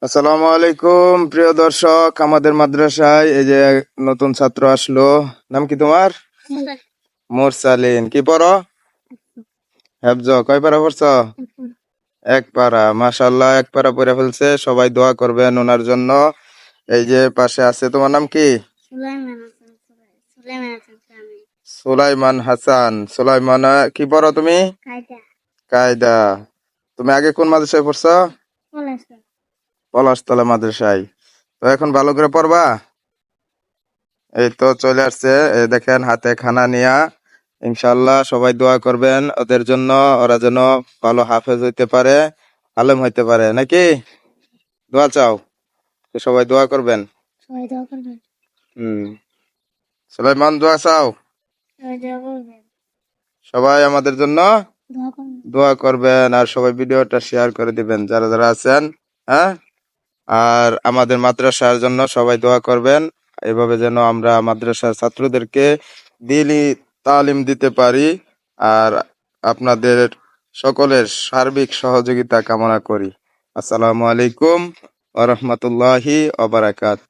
আসসালামু আলাইকুম প্রিয় দর্শক, আমাদের মাদ্রাসায় এই যে নতুন ছাত্র আসলো। নাম কি তোমার? মুরসালিন। কি পড়ো? হেফজ। কয় পারা পড়ছো? এক পারা। মাশাআল্লাহ, এক পারা পড়ে ফেলছে। সবাই দোয়া করবেন ওনার জন্য। এই যে পাশে আছে, তোমার নাম কি? সুলাইমান হাসান। সুলাইমান, কি পড়ো তুমি? কায়দা। তুমি আগে কোন মাদ্রাসায় পড়ছো? পলাশতলা মাদ্রাসায়। তো এখন ভালো করে পড়বা? এই তো চলে আসছে, এই দেখেন হাতে খানা নিয়া। ইনশাল্লাহ সবাই দোয়া করবেন ওদের জন্য, ওরা যেন ভালো হাফেজ হইতে পারে, আলেম হইতে পারে, নাকি? দোয়া চাও তো সবাই দোয়া করবেন। হুম। সুলাইমান, দোয়া চাও সবাই আমাদের জন্য দোয়া করবেন, আর সবাই ভিডিওটা শেয়ার করে দিবেন যারা যারা আছেন। হ্যাঁ, আর আমাদের মাদ্রাসার জন্য সবাই দোয়া করবেন, এভাবে যেন আমরা মাদ্রাসার ছাত্রদেরকে দিনই তালিম দিতে পারি। আর আপনাদের সকলের সার্বিক সহযোগিতা কামনা করি। আসসালামু আলাইকুম ওয়া রাহমাতুল্লাহি ওয়া বারাকাতুহু।